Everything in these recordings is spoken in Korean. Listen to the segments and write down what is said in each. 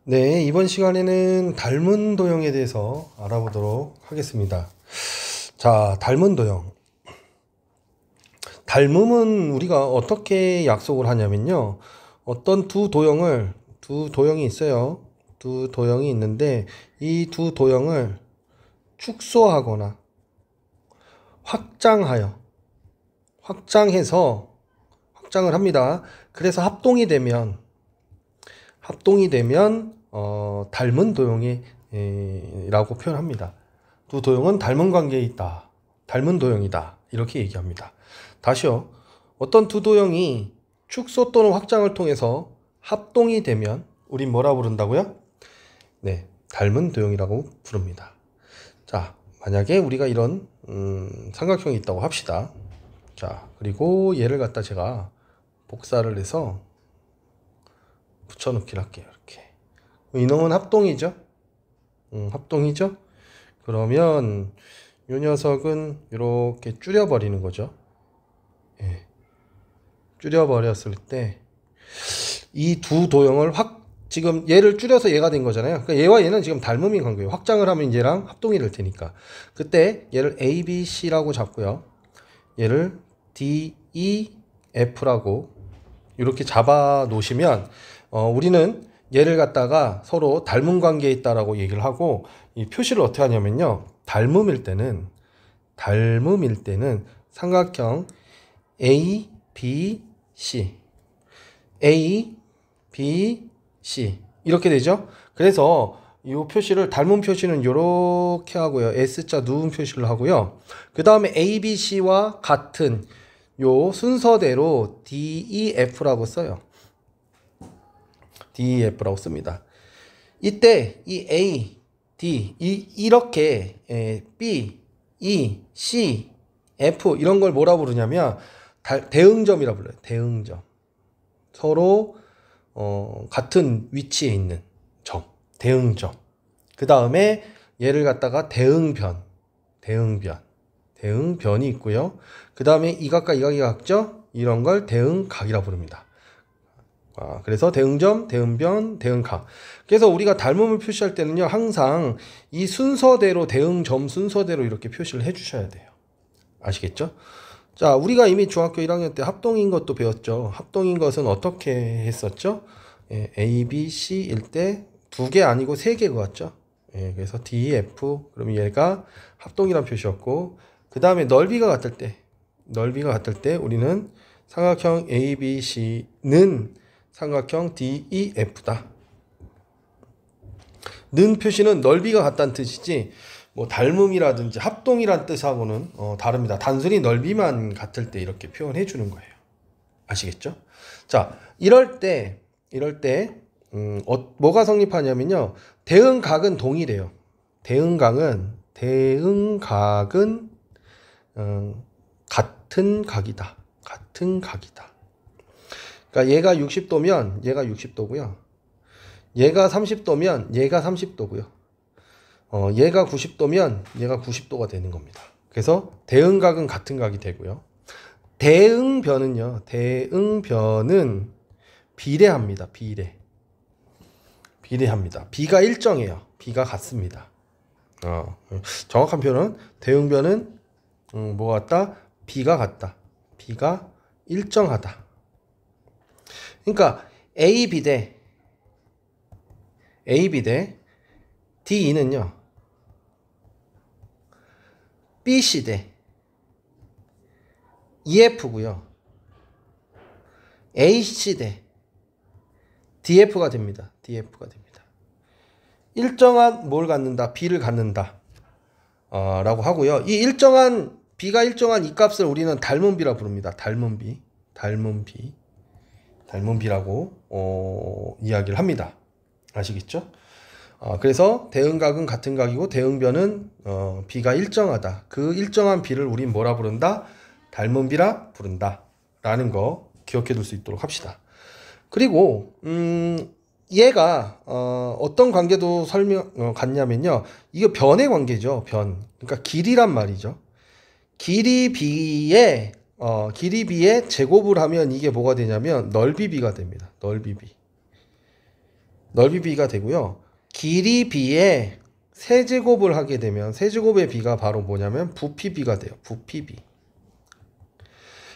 네, 이번 시간에는 닮은 도형에 대해서 알아보도록 하겠습니다. 자, 닮은 도형. 닮음은 우리가 어떻게 약속을 하냐면요. 어떤 두 도형이 있어요. 두 도형이 있는데, 이 두 도형을 축소하거나 확장해서 확장을 합니다. 그래서 합동이 되면 닮은 도형이 라고 표현합니다. 두 도형은 닮은 관계에 있다. 닮은 도형이다. 이렇게 얘기합니다. 다시요. 어떤 두 도형이 축소 또는 확장을 통해서 합동이 되면 우린 뭐라 부른다고요? 네, 닮은 도형이라고 부릅니다. 자, 만약에 우리가 이런 삼각형이 있다고 합시다. 자, 그리고 얘를 갖다 제가 복사를 해서 붙여넣기를 할게요. 이렇게. 이놈은 합동이죠. 합동이죠. 그러면 이 녀석은 이렇게 줄여버리는 거죠. 예. 줄여버렸을 때 이 두 도형을 지금 얘를 줄여서 얘가 된 거잖아요. 그러니까 얘와 얘는 지금 닮음이 간 거예요. 확장을 하면 얘랑 합동이 될 테니까. 그때 얘를 A, B, C라고 잡고요. 얘를 D, E, F라고 이렇게 잡아 놓으시면 우리는 얘를 갖다가 서로 닮은 관계에 있다라고 얘기를 하고, 이 표시를 어떻게 하냐면요. 닮음일 때는 삼각형 A, B, C 이렇게 되죠. 그래서 이 표시를, 닮은 표시는 이렇게 하고요. S자 누운 표시를 하고요. 그 다음에 A, B, C와 같은 요 순서대로 D, E, F라고 써요. D, E, F라고 씁니다. 이때 이 A, D 이렇게 B, E, C, F 이런 걸 뭐라 부르냐면 대응점이라 불러요. 대응점. 서로 같은 위치에 있는 점, 대응점. 그 다음에 얘를 갖다가 대응변이 있고요. 그 다음에 이 각과 이 각이 같죠? 이런 걸 대응각이라 부릅니다. 그래서 대응점, 대응변, 대응각. 그래서 우리가 닮음을 표시할 때는요, 항상 이 순서대로, 대응점 순서대로 이렇게 표시를 해주셔야 돼요. 아시겠죠? 자, 우리가 이미 중학교 1학년 때 합동인 것도 배웠죠. 합동인 것은 어떻게 했었죠? A, B, C일 때 두 개 아니고 세 개가 같죠? 그래서 D, F, 그럼 얘가 합동이란 표시였고, 그 다음에 넓이가 같을 때 우리는 삼각형 A, B, C는 삼각형 D, E, F다. 는 표시는 넓이가 같다는 뜻이지, 뭐 닮음이라든지 합동이란 뜻하고는 다릅니다. 단순히 넓이만 같을 때 이렇게 표현해 주는 거예요. 아시겠죠? 자, 이럴 때 뭐가 성립하냐면요, 대응각은 동일해요. 대응각은 같은 각이다. 그러니까 얘가 60도면 얘가 60도고요. 얘가 30도면 얘가 30도고요. 얘가 90도면 얘가 90도가 되는 겁니다. 그래서 대응각은 같은 각이 되고요. 대응변은 비례합니다. 비례합니다. 비가 일정해요. 비가 같습니다. 정확한 표현은 대응변은 뭐가 같다? 비가 같다. 비가 일정하다. 그러니까 AB 대 DE는요, BC 대 EF고요. AC 대 DF가 됩니다. 일정한 뭘 갖는다? B를 갖는다. 라고 하고요. B가 일정한 이 값을 우리는 닮은비라 부릅니다. 닮은비라고 이야기를 합니다. 아시겠죠? 그래서 대응각은 같은 각이고 대응변은 B가 일정하다. 그 일정한 B를 우린 뭐라 부른다? 닮은비라 부른다. 라는 거 기억해 둘 수 있도록 합시다. 그리고 얘가 어떤 관계도 갖냐면요, 이거 변의 관계죠. 그러니까 길이란 말이죠. 길이 B에 제곱을 하면 이게 뭐가 되냐면 넓이 B가 됩니다. 넓이 B. 넓이 b가 되고요. 길이 b에 세제곱을 하게 되면 세제곱의 b가 바로 뭐냐면 부피 b가 돼요. 부피 b.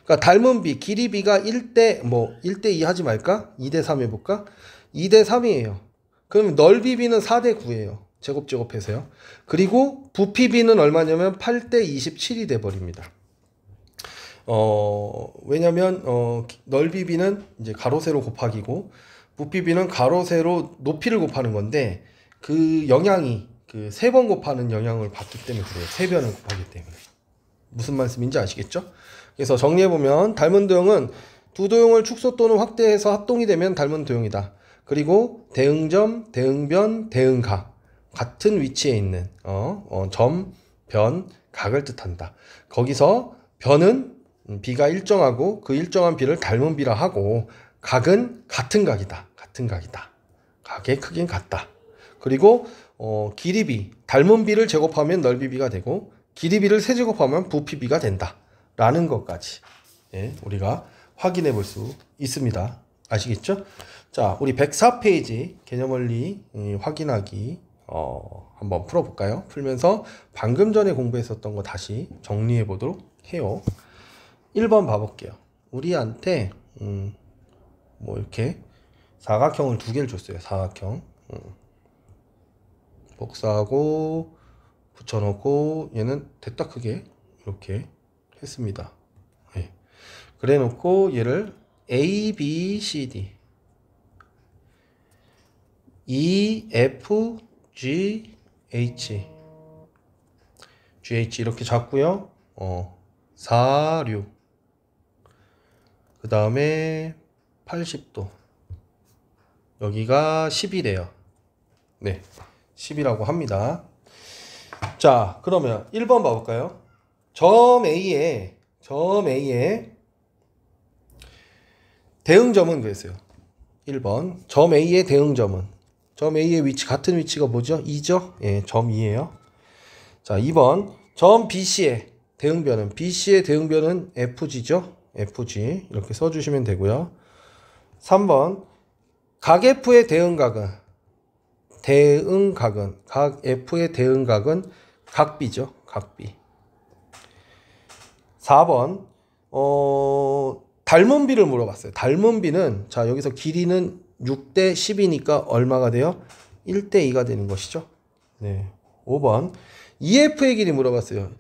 그러니까 닮은 b, 길이 b가 1대 2 하지 말까? 2대 3 해볼까? 2대 3이에요. 그러면 넓이 b는 4대 9예요. 제곱해서요. 그리고 부피 b는 얼마냐면 8대 27이 돼버립니다. 왜냐면 넓이 b는 이제 가로 세로 곱하기고 부피 b는 가로 세로 높이를 곱하는 건데 그 영향이 그 3번 곱하는 영향을 받기 때문에 그래요. 3변을 곱하기 때문에. 무슨 말씀인지 아시겠죠? 그래서 정리해보면 닮은 도형은 두 도형을 축소 또는 확대해서 합동이 되면 닮은 도형이다. 그리고 대응점, 대응변, 대응각 같은 위치에 있는 점, 변, 각을 뜻한다. 거기서 변은 b가 일정하고 그 일정한 b를 닮은 b라 하고 각은 같은 각이다. 같은 각이다. 각의 크기는 같다. 그리고 길이 b, 닮은 b를 제곱하면 넓이 b가 되고 길이 b를 세제곱하면 부피 b가 된다. 라는 것까지 우리가 확인해 볼 수 있습니다. 아시겠죠? 자, 우리 104페이지 개념원리 확인하기 한번 풀어볼까요? 풀면서 방금 전에 공부했었던 거 다시 정리해 보도록 해요. 1번 봐볼게요. 우리한테 뭐 이렇게 사각형을 2개를 줬어요. 사각형 복사하고 붙여놓고 얘는 됐다 크게 이렇게 했습니다. 네. 그래 놓고 얘를 A, B, C, D E, F, G, H GH 이렇게 잡고요. 4, 6 그 다음에 80도 여기가 10이래요. 네, 10이라고 합니다. 자, 그러면 1번 봐볼까요? 점 A에 대응점은 그랬어요. 1번 점 A의 대응점은 점 A의 위치 같은 위치가 뭐죠? 2죠? 예, 점 2예요. 자, 2번 점 BC의 대응변은 BC의 대응변은 FG죠? FG 이렇게 써주시면 되고요. 3번 각 F의 대응각은 각 F의 대응각은 각 B죠? 각 B. 4번 닮은 B를 물어봤어요. 닮은 B는 자 여기서 길이는 6대 10이니까 얼마가 돼요? 1대 2가 되는 것이죠. 네. 5번 EF의 길이 물어봤어요.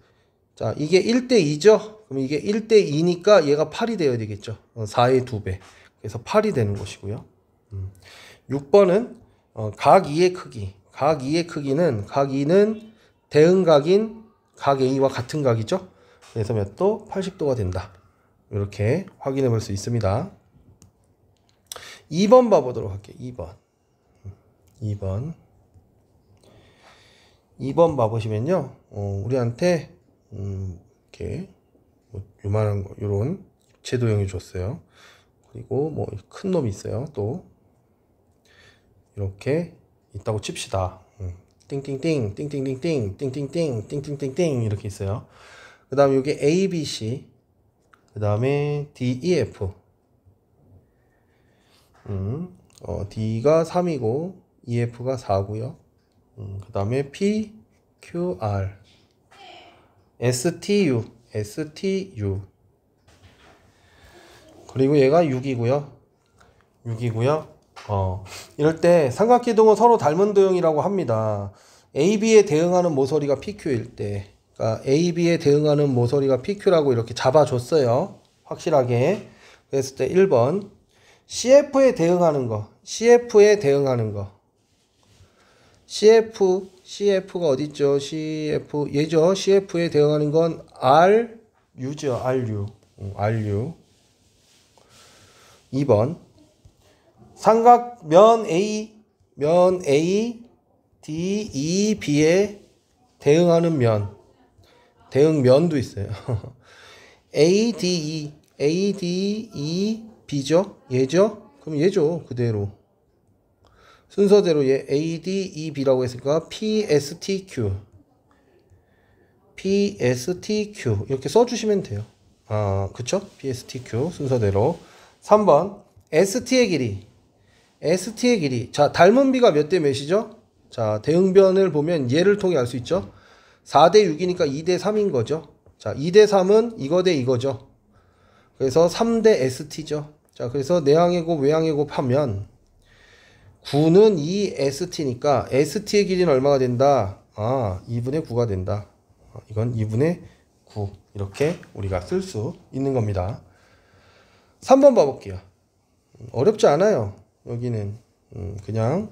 자 이게 1대 2죠. 그럼 이게 1대 2니까 얘가 8이 되어야 되겠죠. 4의 2배. 그래서 8이 되는 것이고요. 6번은 각 2의 크기. 각 2의 크기는 각 2는 대응각인 각 A와 같은 각이죠. 그래서 몇 도? 80도가 된다. 이렇게 확인해 볼 수 있습니다. 2번 봐보도록 할게요. 2번 봐보시면요. 우리한테 이렇게 요만한 거, 요런 입체 도형이 줬어요. 그리고 뭐 큰 놈이 있어요. 또 이렇게 있다고 칩시다. 띵띵띵, 띵띵띵띵, 띵띵띵, 띵띵띵띵 이렇게 있어요. 그 다음에 여기 A, B, C, 그 다음에 D, E, F. D가 3이고 EF가 4고요. 그 다음에 P, Q, R, S, T, U, 그리고 얘가 6이고요. 이럴 때 삼각기둥은 서로 닮은 도형이라고 합니다. AB에 대응하는 모서리가 PQ일 때, 그러니까 AB에 대응하는 모서리가 PQ라고 이렇게 잡아줬어요. 확실하게. 그랬을 때 1번 CF에 대응하는 거. CF가 어딨죠? CF 얘죠. CF에 대응하는 건 RU죠. RU. 2번 삼각 면 A, D, E, B에 대응하는 면. 대응면도 있어요. A, D, E, B죠? 얘죠? 그럼 얘죠. 그대로. 순서대로 얘 A, D, E, B라고 했으니까 P, S, T, Q. 이렇게 써주시면 돼요. 그쵸? P, S, T, Q 순서대로. 3번 ST의 길이 ST의 길이. 자, 닮은 비가 몇 대 몇이죠? 자, 대응변을 보면 얘를 통해 알 수 있죠? 4대 6이니까 2대 3인 거죠. 자, 2대 3은 이거 대 이거죠. 그래서 3대 ST죠. 자, 그래서 내항의 곱, 외항의 곱 하면 9는 2ST니까 ST의 길이는 얼마가 된다? 아, 2분의 9가 된다. 이건 2분의 9. 이렇게 우리가 쓸 수 있는 겁니다. 3번 봐볼게요. 어렵지 않아요. 여기는 그냥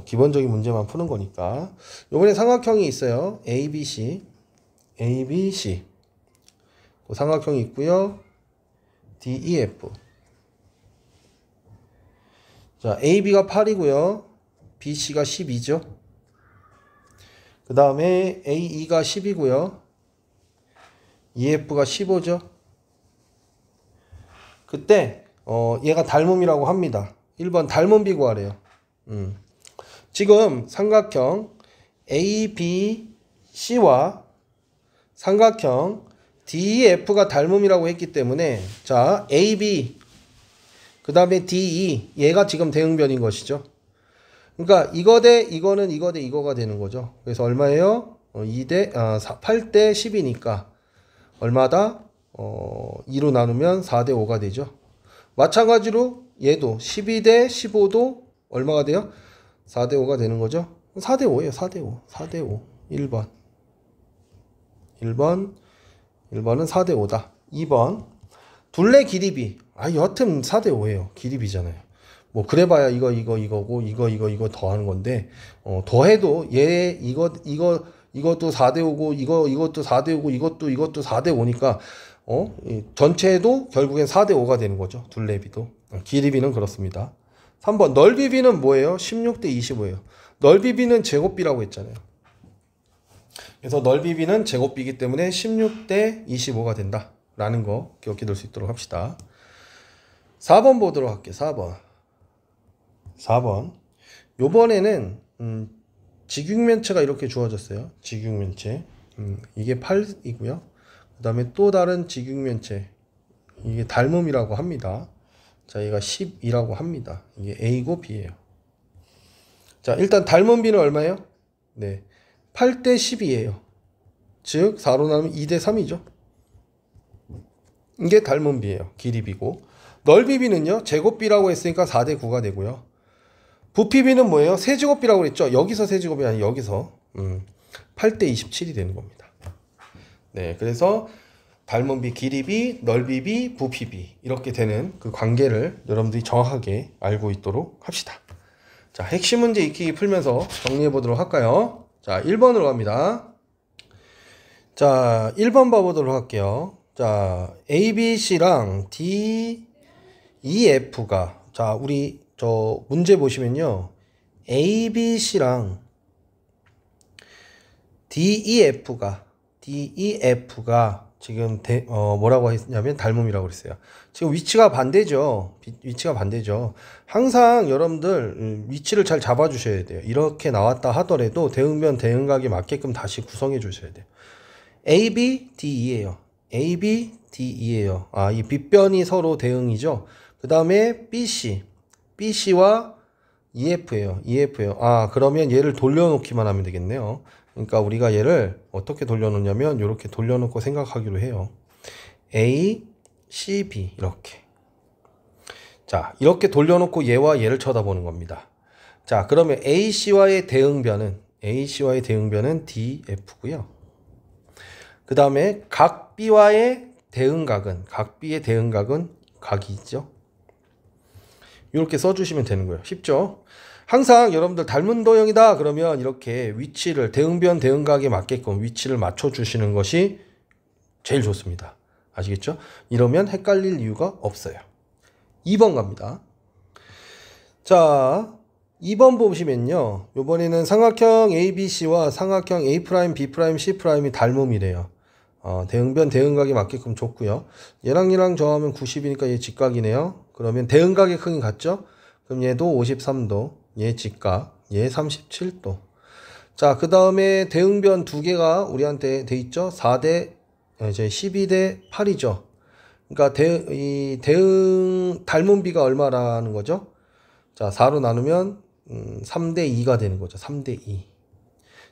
기본적인 문제만 푸는 거니까. 요번에 삼각형이 있어요. ABC. ABC. 그 삼각형이 있고요. DEF. 자, AB가 8이고요. BC가 12죠. 그 다음에 AE가 10이고요. EF가 15죠. 그때 얘가 닮음이라고 합니다. 1번 닮은 비 구하래요. 지금 삼각형 ABC와 삼각형 DEF가 닮음이라고 했기 때문에 자, AB 그 다음에 DE 얘가 지금 대응변인 것이죠. 그러니까 이거 대 이거는 이거 대 이거가 되는 거죠. 그래서 얼마예요? 8대 10이니까 얼마다? 2로 나누면 4대 5가 되죠. 마찬가지로 얘도 12대 15도 얼마가 돼요? 4대 5가 되는 거죠. 4대 5예요. 4대 5. 4대 5. 1번. 1번은 4대 5다. 2번. 둘레 길이비. 여하튼 4대 5예요. 길이비잖아요. 뭐 그래봐야 이거고 이거 더하는 건데 더해도 얘 이것도 4대 5고 이것도 4대 5고 이것도 4대 5니까 전체도 결국엔 4대 5가 되는 거죠. 둘레비도. 길이비는 그렇습니다. 3번 넓이비는 뭐예요? 16대 25예요. 넓이비는 제곱비라고 했잖아요. 그래서 넓이비는 제곱비이기 때문에 16대 25가 된다 라는 거 기억해 둘 수 있도록 합시다. 4번 보도록 할게요. 4번 요번에는 직육면체가 이렇게 주어졌어요. 직육면체 이게 8이고요. 그 다음에 또 다른 직육면체 이게 닮음이라고 합니다. 자, 얘가 10이라고 합니다. 이게 A고 B예요. 자, 일단 닮은 B는 얼마예요? 네, 8대 10이에요. 즉 4로 나누면 2대 3이죠. 이게 닮은 B예요. 길이 B고. 넓이 B는요, 제곱 B라고 했으니까 4대 9가 되고요. 부피 B는 뭐예요? 세제곱 B라고 그랬죠. 여기서 세제곱이 아니라 여기서 8대 27이 되는 겁니다. 네, 그래서 닮은 B, 길이 B, 넓이 B, 부피 B 이렇게 되는 그 관계를 여러분들이 정확하게 알고 있도록 합시다. 자, 핵심 문제 익히기 풀면서 정리해 보도록 할까요? 자, 1번으로 갑니다. 자, 1번 봐보도록 할게요. 자, ABC랑 DEF가 자, 우리 저 문제 보시면요, ABC랑 DEF가 지금 뭐라고 했냐면 닮음이라고 그랬어요. 지금 위치가 반대죠. 위치가 반대죠. 항상 여러분들 위치를 잘 잡아 주셔야 돼요. 이렇게 나왔다 하더라도 대응변 대응각에 맞게끔 다시 구성해 주셔야 돼요. AB, DE예요. AB, DE예요. 이 빗변이 서로 대응이죠. 그 다음에 BC와 EF예요. 그러면 얘를 돌려놓기만 하면 되겠네요. 그러니까 우리가 얘를 어떻게 돌려놓냐면 이렇게 돌려놓고 생각하기로 해요. A, C, B 이렇게. 자, 이렇게 돌려놓고 얘와 얘를 쳐다보는 겁니다. 자, 그러면 AC와의 대응변은 DF고요. 그 다음에 각 B와의 대응각은 B의 대응각은 각이죠. 이렇게 써주시면 되는 거예요. 쉽죠? 항상 여러분들 닮은 도형이다 그러면 이렇게 위치를 대응변 대응각에 맞게끔 위치를 맞춰주시는 것이 제일 좋습니다. 아시겠죠? 이러면 헷갈릴 이유가 없어요. 2번 갑니다. 자, 2번 보시면요, 요번에는 삼각형 ABC와 삼각형 A', B', C'이 닮음이래요. 대응변 대응각에 맞게끔 줬고요. 얘랑 저하면 90이니까 얘 직각이네요. 그러면 대응각의 크기 같죠? 그럼 얘도 53도, 얘 직각, 얘 37도. 자, 그 다음에 대응변 두 개가 우리한테 돼 있죠? 12대 8이죠. 그러니까 닮은 비가 얼마라는 거죠? 자, 4로 나누면 3대 2가 되는 거죠. 3대 2.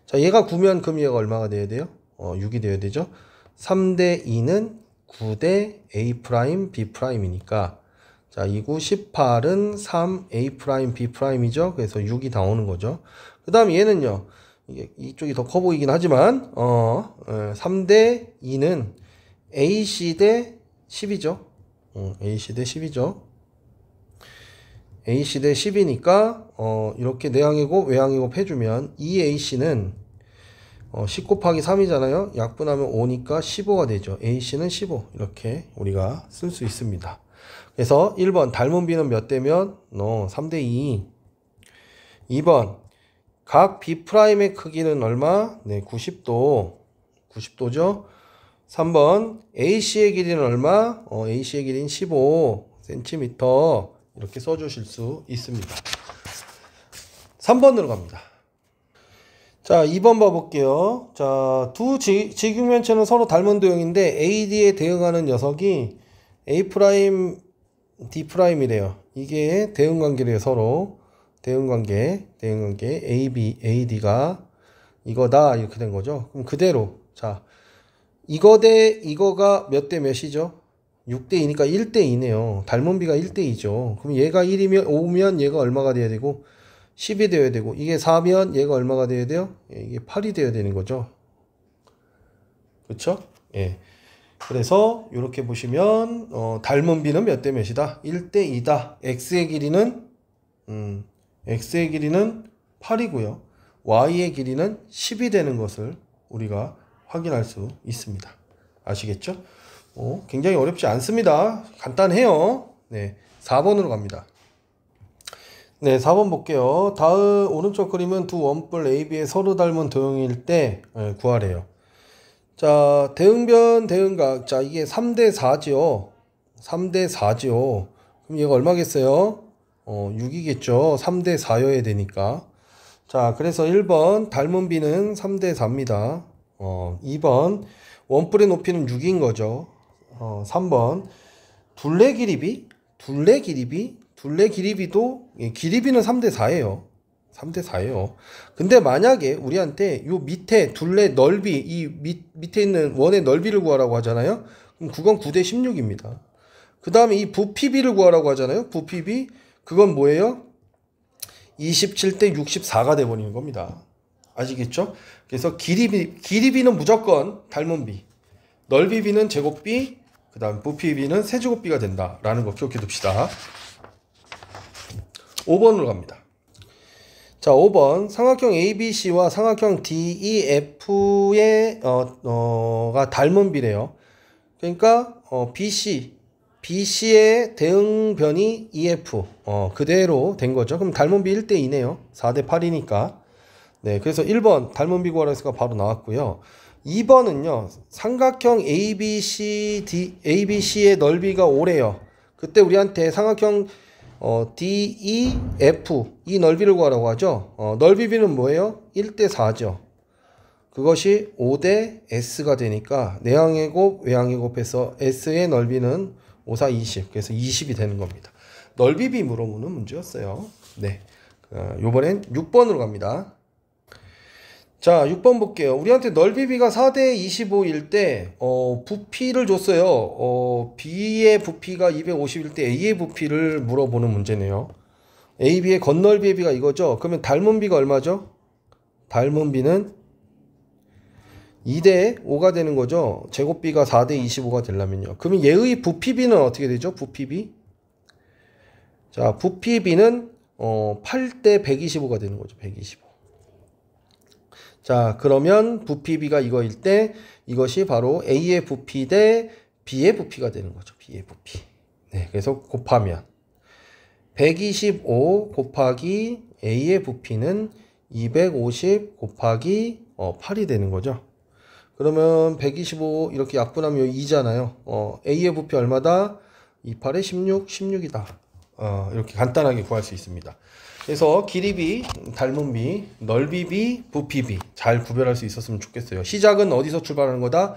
자, 얘가 9면 그럼 얘가 얼마가 돼야 돼요? 6이 돼야 되죠. 3대 2는 9대 A', B'이니까 자, 2, 9, 18은 3A', B'이죠. 그래서 6이 다 오는 거죠. 그 다음 얘는요. 이쪽이 더 커 보이긴 하지만 3대 2는 AC 대 10이죠. AC 대 10이죠. AC 대 10이니까 이렇게 내항의 곱 외항의 곱 해주면 2AC는 10 곱하기 3이잖아요. 약분하면 5니까 15가 되죠. AC는 15 이렇게 우리가 쓸 수 있습니다. 그래서 1번 닮은 비는 몇 대면 3대 2. 2번 각 B'의 크기는 얼마? 네, 90도. 90도죠. 3번 AC의 길이는 얼마? AC의 길이는 15cm. 이렇게 써주실 수 있습니다. 3번으로 갑니다. 자, 2번 봐볼게요. 자, 두 직육면체는 서로 닮은 도형인데 AD에 대응하는 녀석이 A', D'i래요. 이게 대응관계래요. 서로 대응관계 AD가 이거다 이렇게 된 거죠. 그럼 그대로 자, 이거 대 이거가 몇 대 몇이죠? 6대 2니까 1대 2네요. 닮은 비가 1대 2죠. 그럼 얘가 1이면 5면 얘가 얼마가 돼야 되고 10이 되어야 되고 이게 4면 얘가 얼마가 돼야 돼요? 이게 8이 되어야 되는 거죠. 그렇죠? 예. 그래서 이렇게 보시면 닮은 비는 몇 대 몇이다? 1대 2다. x의 길이는 8이고요. y의 길이는 10이 되는 것을 우리가 확인할 수 있습니다. 아시겠죠? 굉장히 어렵지 않습니다. 간단해요. 네, 4번으로 갑니다. 네, 4번 볼게요. 다음 오른쪽 그림은 두 원뿔 AB의 서로 닮은 도형일 때 구하래요. 자, 대응변, 대응각. 자, 이게 3대 4지요. 3대 4지요. 그럼 얘가 얼마겠어요? 6이겠죠. 3대 4여야 되니까. 자, 그래서 1번 닮은 비는 3대 4입니다. 2번 원뿔의 높이는 6인 거죠. 3번 둘레 길이비 길이비도 길이비는 3대 4예요. 3대 4예요. 근데 만약에 우리한테 요 밑에 둘레 넓이 이 밑에 있는 원의 넓이를 구하라고 하잖아요. 그럼 그건 9대 16입니다. 그 다음에 이 부피비를 구하라고 하잖아요. 부피비 그건 뭐예요? 27대 64가 돼버리는 겁니다. 아시겠죠? 그래서 길이비는 무조건 닮은 비, 넓이비는 제곱비, 그 다음 부피비는 세제곱비가 된다라는 거 기억해 둡시다. 5번으로 갑니다. 자, 5번 삼각형 ABC와 삼각형 DEF의 가 닮은 비래요. 그러니까 BC의 대응변이 EF 그대로 된 거죠. 그럼 닮은 비 1대 2네요. 4대 8이니까. 네, 그래서 1번 닮은 비 구하라 해서 바로 나왔고요. 2번은요. 삼각형 ABC의 넓이가 5래요. 그때 우리한테 삼각형 DEF 이 넓이를 구하라고 하죠. 넓이비는 뭐예요? 1대 4죠. 그것이 5대 S가 되니까 내항의 곱 외항의 곱해서 S의 넓이는 5, 4, 20 그래서 20이 되는 겁니다. 넓이비 물어보는 문제였어요. 네, 요번엔 6번으로 갑니다. 자, 6번 볼게요. 우리한테 넓이비가 4대 25일 때 부피를 줬어요. B의 부피가 250일 때 A의 부피를 물어보는 문제네요. AB의 건널비의 비가 이거죠. 그러면 닮은 비가 얼마죠? 닮은 비는 2대 5가 되는 거죠. 제곱비가 4대 25가 되려면요. 그러면 얘의 부피비는 어떻게 되죠? 부피비. 자, 부피비는 8대 125가 되는 거죠. 125. 자, 그러면 부피비가 이거일 때 이것이 바로 A의 부피 대 B의 부피가 되는 거죠. B의 부피. 네, 그래서 곱하면 125 곱하기 A의 부피는 250 곱하기 8이 되는 거죠. 그러면 125 이렇게 약분하면 2잖아요. A의 부피 얼마다? 28에 16, 16이다. 이렇게 간단하게 구할 수 있습니다. 그래서 길이비, 닮은비, 넓이비, 부피비 잘 구별할 수 있었으면 좋겠어요. 시작은 어디서 출발하는 거다?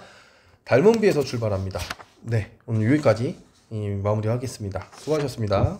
닮은비에서 출발합니다. 네, 오늘 여기까지 마무리하겠습니다. 수고하셨습니다.